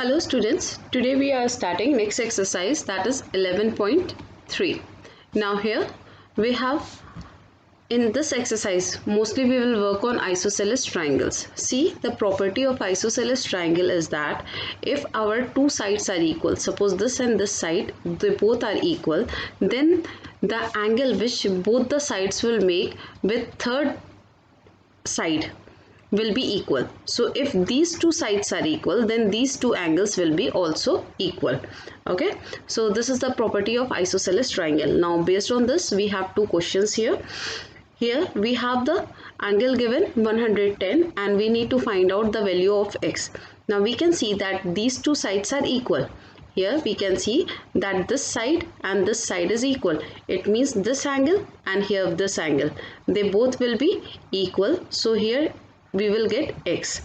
Hello students, today we are starting next exercise, that is 11.3. Now here we have, in this exercise mostly we will work on isosceles triangles. See, the property of isosceles triangle is that if our two sides are equal, suppose this and this side, they both are equal, then the angle which both the sides will make with third side will be equal. So if these two sides are equal, then these two angles will be also equal. Okay, so this is the property of isosceles triangle. Now based on this we have two questions here. Here we have the angle given 110 and we need to find out the value of x. Now we can see that these two sides are equal. Here we can see that this side and this side is equal. It means this angle and here this angle, they both will be equal. So here we will get x.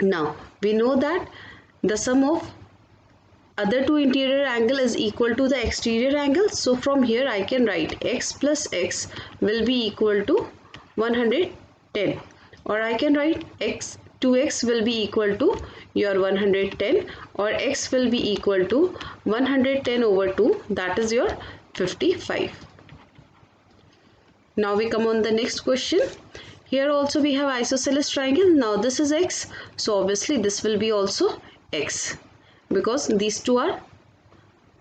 Now we know that the sum of other two interior angle is equal to the exterior angle. So from here I can write x plus x will be equal to 110, or I can write x 2x will be equal to your 110, or x will be equal to 110 over 2, that is your 55. Now we come on the next question. Here also we have isosceles triangle. Now this is x, so obviously this will be also x because these two are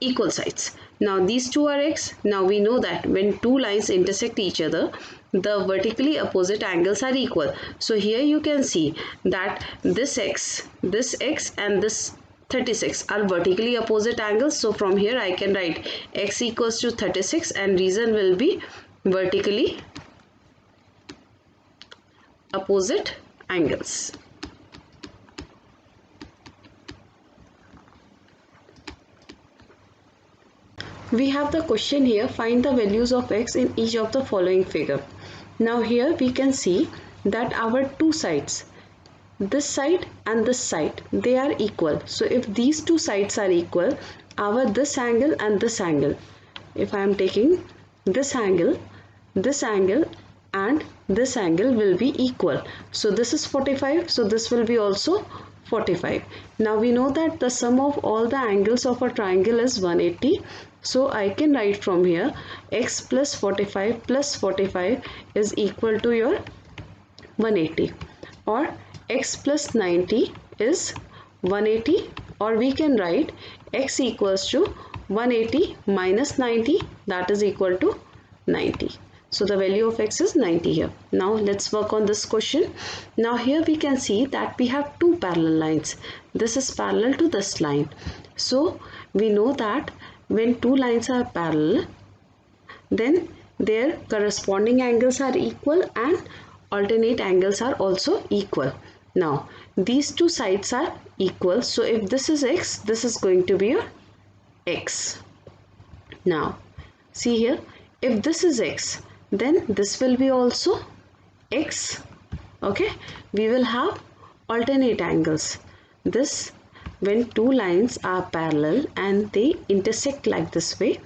equal sides. Now these two are x. Now we know that when two lines intersect each other, the vertically opposite angles are equal. So here you can see that this x and this 36 are vertically opposite angles. So from here I can write x equals to 36 and reason will be vertically opposite angles. We have the question here, find the values of x in each of the following figure. Now here we can see that our two sides, this side and this side, they are equal. So if these two sides are equal, our this angle and this angle, if I am taking this angle and this angle will be equal. So this is 45, so this will be also 45. Now we know that the sum of all the angles of a triangle is 180. So I can write from here x plus 45 is equal to your 180, or x plus 90 is 180, or we can write x equals to 180 minus 90, that is equal to 90. So the value of x is 90 here. Now let's work on this question. Now here we can see that we have two parallel lines. This is parallel to this line. So we know that when two lines are parallel, then their corresponding angles are equal and alternate angles are also equal. Now these two sides are equal. So if this is x, this is going to be your x. Now see here, if this is x, then this will be also x. Okay, we will have alternate angles. This, when two lines are parallel and they intersect like this way,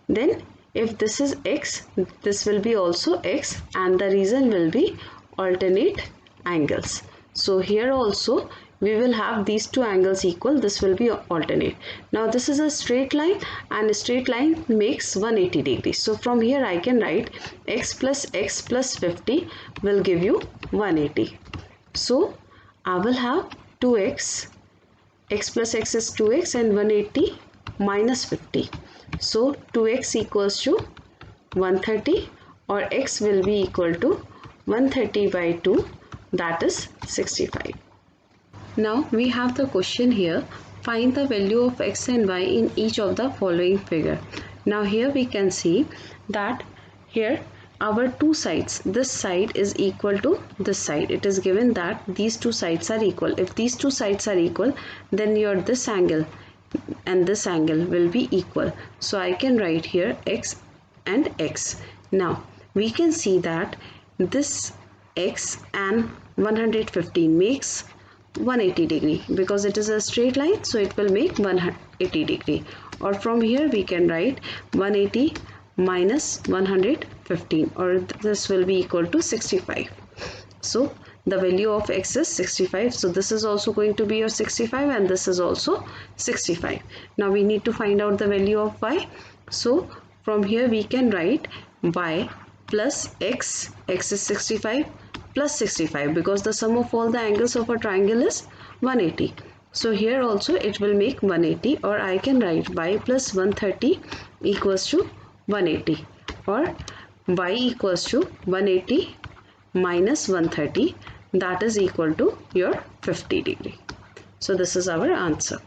then if this is x, this will be also x, and the reason will be alternate angles. So here also we will have these two angles equal, this will be alternate. Now this is a straight line and a straight line makes 180 degrees. So from here I can write x plus 50 will give you 180. So I will have 2x, x plus x is 2x, and 180 minus 50. So 2x equals to 130, or x will be equal to 130 by 2, that is 65. Now we have the question here, find the value of x and y in each of the following figure. Now here we can see that here our two sides, this side is equal to this side. It is given that these two sides are equal. If these two sides are equal, then your this angle and this angle will be equal. So I can write here x and x. Now we can see that this x and 115 makes 180 degree because it is a straight line, so it will make 180 degree. Or from here we can write 180 minus 115, or this will be equal to 65. So the value of x is 65. So this is also going to be your 65 and this is also 65. Now we need to find out the value of y. So from here we can write y plus x, x is 65 plus 65 because the sum of all the angles of a triangle is 180. So here also it will make 180, or I can write y plus 130 equals to 180, or y equals to 180 minus 130, that is equal to your 50 degree. So this is our answer.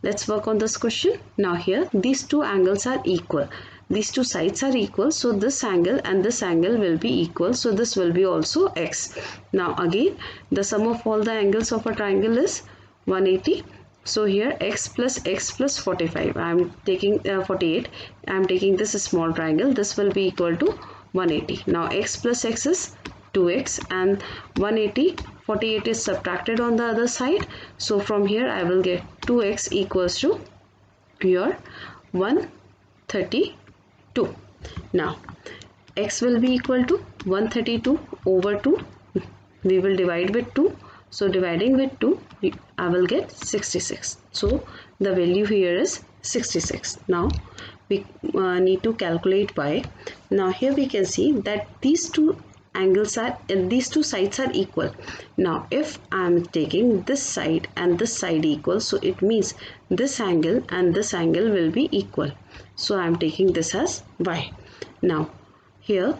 Let's work on this question. Now here these two angles are equal. These two sides are equal. So this angle and this angle will be equal. So this will be also x. Now again the sum of all the angles of a triangle is 180. So here x plus 45. I am taking 48. I am taking this small triangle. This will be equal to 180. Now x plus x is 2x and 180, 48 is subtracted on the other side. So from here I will get 2x equals to your 132. Now x will be equal to 132 over 2. We will divide with 2. So dividing with 2, I will get 66. So the value here is 66. Now we need to calculate y. Now here we can see that these two sides are equal. Now if I am taking this side and this side equal, so it means this angle and this angle will be equal. So I am taking this as y. Now here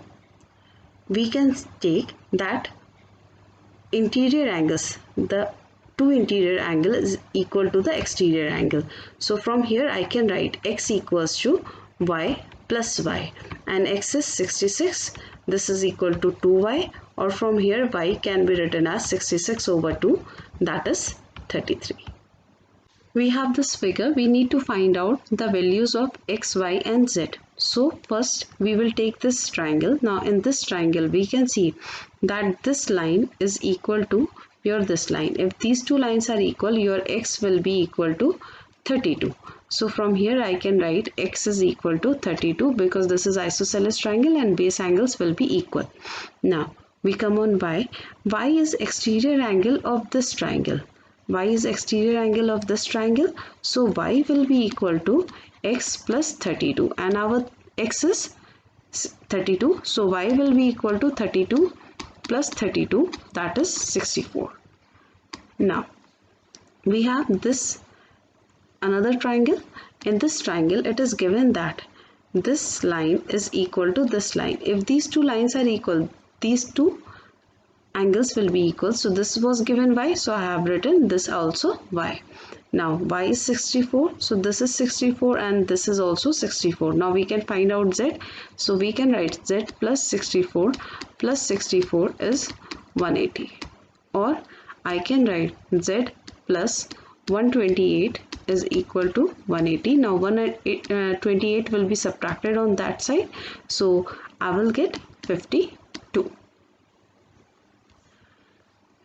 we can take that interior angles, the two interior angle is equal to the exterior angle. So from here I can write x equals to y plus y, and x is 66. This is equal to 2y, or from here y can be written as 66 over 2, that is 33. We have this figure. We need to find out the values of x, y and z. So first we will take this triangle. Now in this triangle we can see that this line is equal to your this line. If these two lines are equal, your x will be equal to 32. So from here I can write x is equal to 32 because this is isosceles triangle and base angles will be equal. Now we come on y. Y is exterior angle of this triangle. Y is exterior angle of this triangle. So y will be equal to x plus 32, and our x is 32. So y will be equal to 32 plus 32, that is 64. Now we have this another triangle. In this triangle it is given that this line is equal to this line. If these two lines are equal, these two angles will be equal. So this was given y, so I have written this also y. Now y is 64, so this is 64 and this is also 64. Now we can find out z. So we can write z plus 64 is 180, or I can write z plus 128 is equal to 180. Now 128 will be subtracted on that side, so I will get 52.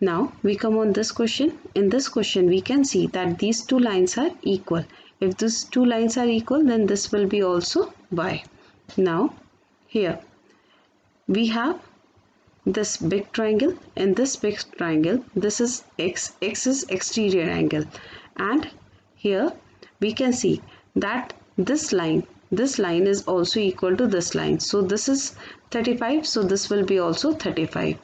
Now we come on this question. In this question we can see that these two lines are equal. If these two lines are equal, then this will be also y. Now here we have this big triangle. In this big triangle, this is x is exterior angle, and here we can see that this line is also equal to this line. So this is 35, so this will be also 35.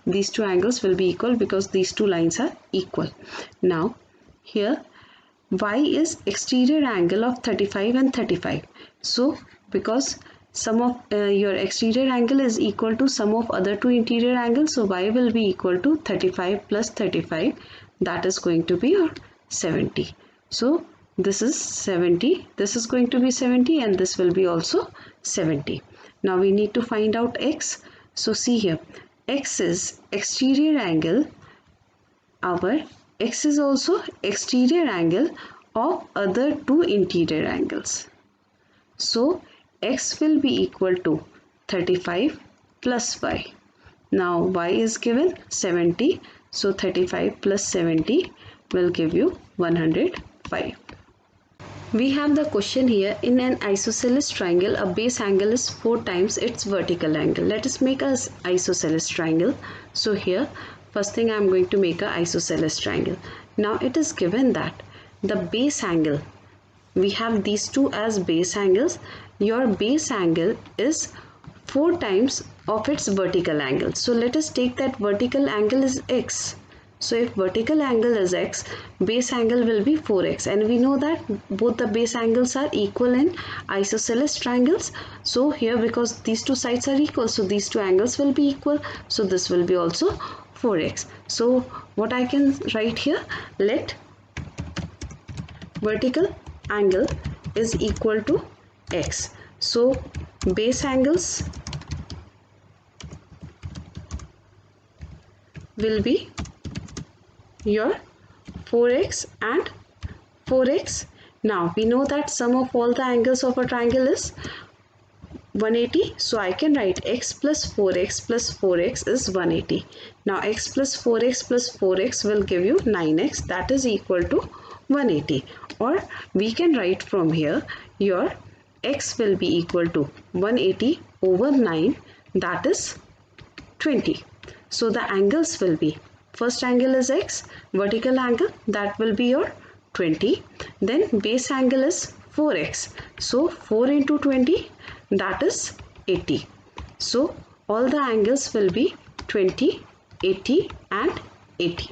These two angles will be equal because these two lines are equal. Now here y is exterior angle of 35 and 35. So because sum of your exterior angle is equal to sum of other two interior angles, so y will be equal to 35 plus 35, that is going to be your 70. So this is 70, this is going to be 70, and this will be also 70. Now we need to find out x. So see here, x is exterior angle, our x is also exterior angle of other two interior angles. So x will be equal to 35 plus y. Now y is given 70, so 35 plus 70 will give you 105. We have the question here. In an isosceles triangle, a base angle is 4 times its vertical angle. Let us make an isosceles triangle. So here First thing, I am going to make a isosceles triangle. Now it is given that the base angle, we have these two as base angles. Your base angle is 4 times of its vertical angle. So let us take that vertical angle is x. So if vertical angle is x, base angle will be 4x, and we know that both the base angles are equal in isosceles triangles. So here, because these two sides are equal, so these two angles will be equal. So this will be also 4x. So what I can write here, let vertical angle is equal to x. So base angles will be your 4x and 4x. Now we know that sum of all the angles of a triangle is 180. So I can write x plus 4x plus 4x is 180. Now x plus 4x plus 4x will give you 9x, that is equal to 180. Or we can write from here, your x will be equal to 180 over 9, that is 20. So the angles will be, first angle is x, vertical angle, that will be your 20. Then base angle is 4x. So 4 into 20, that is 80. So all the angles will be 20, 80 and 80.